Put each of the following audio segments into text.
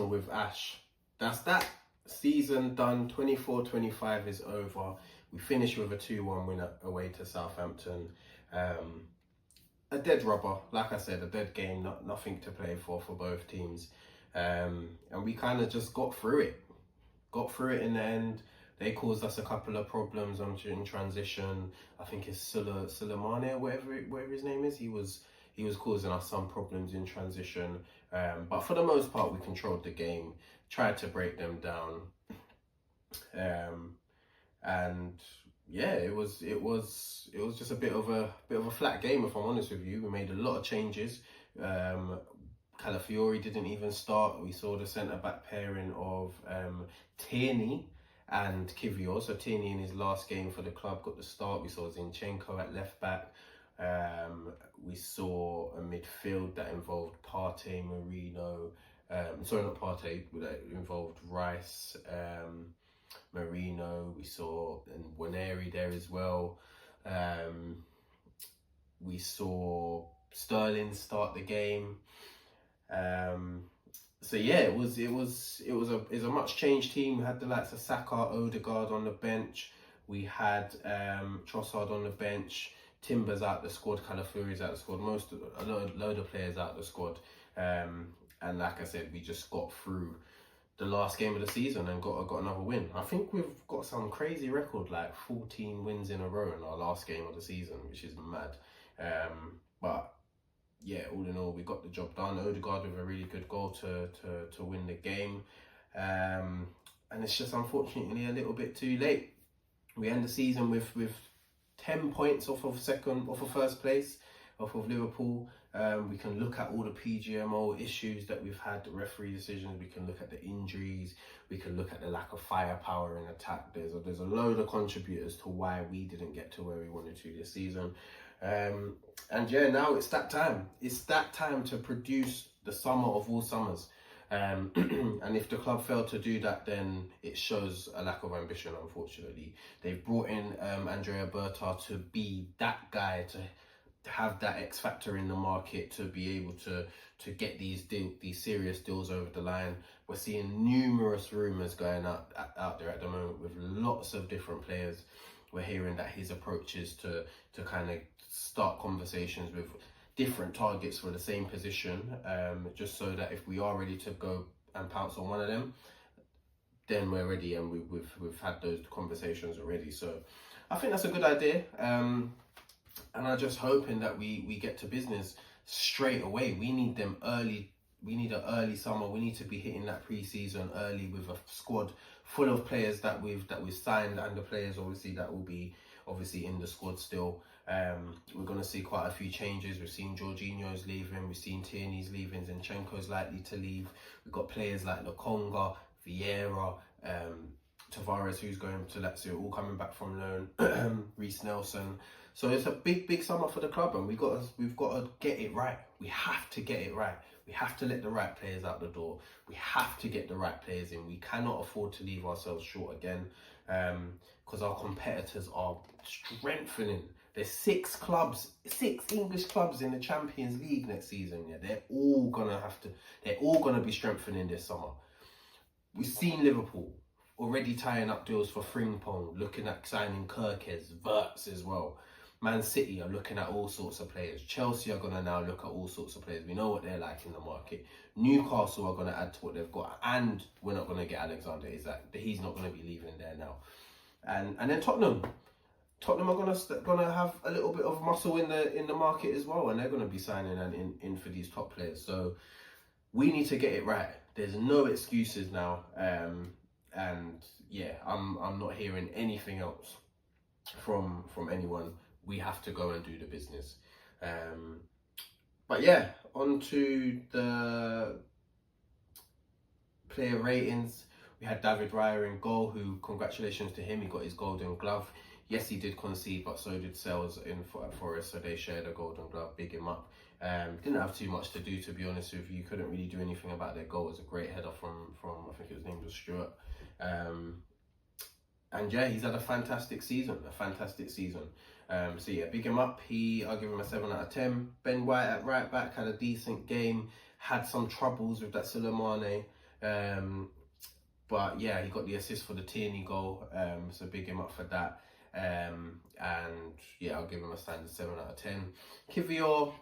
with Ash. That's that. Season done. 24-25 is over. We finished with a 2-1 win away to Southampton. A dead rubber, like I said, a dead game, nothing to play for both teams. And we kind of just got through it. Got through it in the end. They caused us a couple of problems in transition. I think it's Sulemane or whatever his name is. He was causing us some problems in transition. But for the most part, we controlled the game, tried to break them down. And yeah, it was just a bit of a flat game, if I'm honest with you. We made a lot of changes. Calafiori didn't even start. We saw the centre back pairing of Tierney and Kivior. So Tierney in his last game for the club got the start. We saw Zinchenko at left back. We saw a midfield that involved Partey, Marino. Sorry, not Partey, but that involved Rice, Marino. We saw and Waneri there as well. We saw Sterling start the game. So yeah, it was a much changed team. We had the likes of Saka, Odegaard on the bench. We had Trossard on the bench. Timber's out the squad. Calafiori's out the squad. A load of players out the squad. And like I said, we just got through the last game of the season and got another win. I think we've got some crazy record, like 14 wins in a row in our last game of the season, which is mad. But yeah, all in all, we got the job done. Odegaard with a really good goal to win the game. And it's just unfortunately a little bit too late. We end the season with 10 points off of first place, off of Liverpool. We can look at all the PGMO issues that we've had, the referee decisions. We can look at the injuries. We can look at the lack of firepower in attack. There's a load of contributors to why we didn't get to where we wanted to this season. And yeah, now it's that time. It's that time to produce the summer of all summers. And if the club failed to do that, then it shows a lack of ambition, unfortunately. They've brought in Andrea Berta to be that guy, to have that X factor in the market, to be able to get these serious deals over the line. We're seeing numerous rumours going out there at the moment with lots of different players. We're hearing that his approach is to kind of start conversations with different targets for the same position, just so that if we are ready to go and pounce on one of them, then we're ready, and we've had those conversations already. So I think that's a good idea, and I'm just hoping that we get to business straight away. We need them early. We need an early summer. We need to be hitting that pre-season early with a squad full of players that we've signed, and the players obviously that will be in the squad still. We're going to see quite a few changes. We've seen Jorginho's leaving. We've seen Tierney's leaving. Zinchenko's likely to leave. We've got players like Lokonga, Vieira, Tavares, who's going to Lazio, all coming back from loan. Reece Nelson. So it's a big summer for the club, and we've got to get it right. We have to get it right. We have to let the right players out the door. We have to get the right players in. We cannot afford to leave ourselves short again, because our competitors are strengthening. There's 6 English clubs in the Champions League next season. Yeah, they're all gonna be strengthening this summer. We've seen Liverpool already tying up deals for Frimpong, looking at signing Kirkes, Wirtz as well. Man City are looking at all sorts of players. Chelsea are gonna now look at all sorts of players. We know what they're like in the market. Newcastle are gonna add to what they've got, and we're not gonna get Alexander Isak. He's not gonna be leaving there now. And then Tottenham are gonna have a little bit of muscle in the market as well, and they're gonna be signing and in for these top players. So we need to get it right. There's no excuses now, and yeah, I'm not hearing anything else from anyone. We have to go and do the business. But yeah, on to the player ratings. We had David Raya in goal, who, congratulations to him, he got his golden glove. Yes, he did concede, but so did Sales at Forest, so they shared a golden glove. Big him up. Didn't have too much to do, to be honest with you. Couldn't really do anything about their goal. It was a great header from I think his name was Stuart. And yeah, he's had a fantastic season. So yeah, big him up. I'll give him a 7 out of 10. Ben White at right back had a decent game. Had some troubles with that Sulemane. But yeah, he got the assist for the Tierney goal, so big him up for that. And yeah, I'll give him a standard 7 out of 10. Kivior,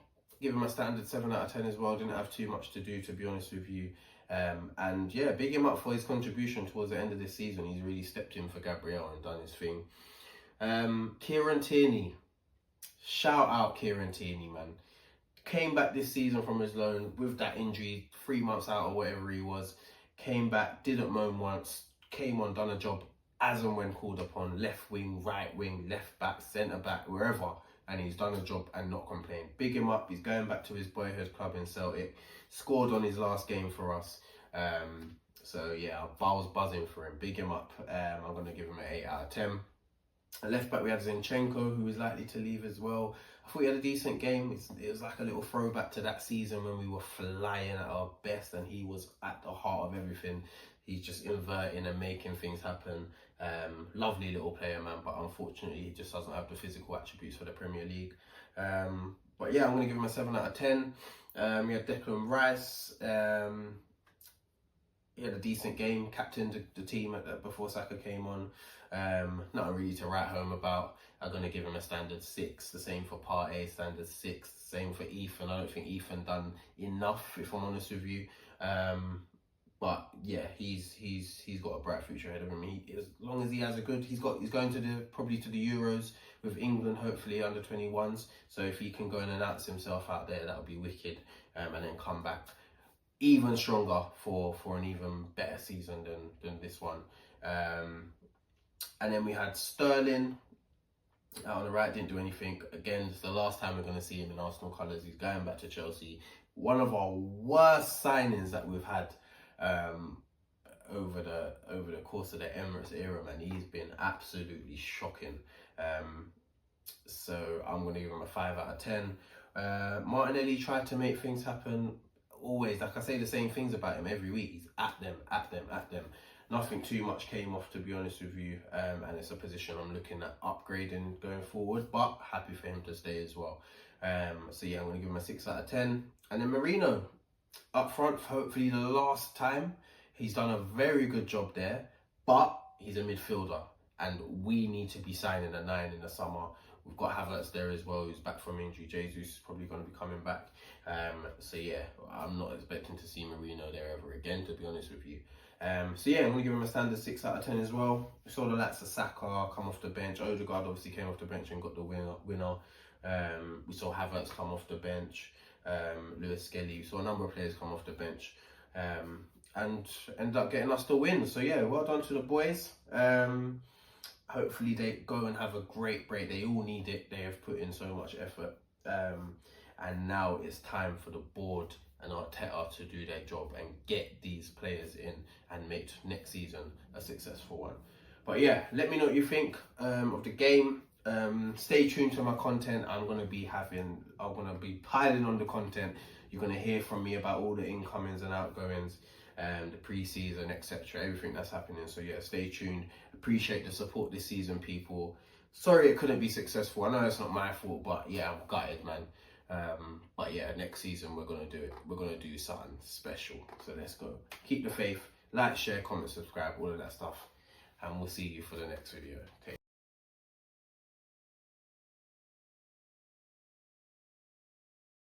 give him a standard 7 out of 10 as well. Didn't have too much to do, to be honest with you. And yeah, big him up for his contribution towards the end of this season. He's really stepped in for Gabriel and done his thing. Kieran Tierney, shout out Kieran Tierney, man. Came back this season from his loan with that injury, 3 months out or whatever he was. Came back, didn't moan once, came on, done a job as and when called upon, left wing, right wing, left back, centre back, wherever, and he's done a job and not complained. Big him up. He's going back to his boyhood club in Celtic, scored on his last game for us. So yeah, I was buzzing for him. Big him up. I'm going to give him an 8 out of 10. At left back we had Zinchenko, who is likely to leave as well. I thought he had a decent game. It was like a little throwback to that season when we were flying at our best and he was at the heart of everything. He's just inverting and making things happen. Lovely little player, man, but unfortunately he just doesn't have the physical attributes for the Premier League. But yeah, I'm going to give him a 7 out of 10. We had Declan Rice. He had a decent game, captained the team before Saka came on. Nothing really to write home about. I'm going to give him a standard 6. The same for Partey, standard 6. Same for Ethan. I don't think Ethan done enough, if I'm honest with you. But yeah, he's got a bright future ahead of him. As long as he has a good, he's going to probably to the Euros with England, hopefully under 21s. So if he can go and announce himself out there, that would be wicked. And then come back even stronger for an even better season than this one. And then we had Sterling out on the right, didn't do anything. Again, it's the last time we're going to see him in Arsenal colours. He's going back to Chelsea. One of our worst signings that we've had over the course of the Emirates era, man. He's been absolutely shocking. So I'm going to give him a 5 out of 10. Martinelli tried to make things happen. Always, like I say the same things about him every week. He's at them. Nothing too much came off, to be honest with you. And it's a position I'm looking at upgrading going forward, but happy for him to stay as well. So yeah, I'm going to give him a 6 out of 10. And then Merino, up front, hopefully the last time. He's done a very good job there, but he's a midfielder. And we need to be signing a 9 in the summer. We've got Havertz there as well, who's back from injury. Jesus is probably going to be coming back. So yeah, I'm not expecting to see Merino there ever again, to be honest with you. So yeah, I'm going to give him a standard 6 out of 10 as well. We saw the likes of Saka come off the bench. Odegaard obviously came off the bench and got the winner. We saw Havertz come off the bench. Lewis Skelly. We saw a number of players come off the bench. And ended up getting us the win. So yeah, well done to the boys. Hopefully they go and have a great break. They all need it. They have put in so much effort. And now it's time for the board and Arteta to do their job and get these players in and make next season a successful one. But yeah, let me know what you think of the game. Stay tuned to my content. I'm gonna be piling on the content. You're gonna hear from me about all the incomings and outgoings, the pre-season, etc. Everything that's happening. So yeah, stay tuned. Appreciate the support this season, people. Sorry it couldn't be successful. I know it's not my fault, but yeah, I'm gutted, man. But yeah, next season we're gonna do it. We're gonna do something special. So let's go. Keep the faith. Like, share, comment, subscribe, all of that stuff. And we'll see you for the next video.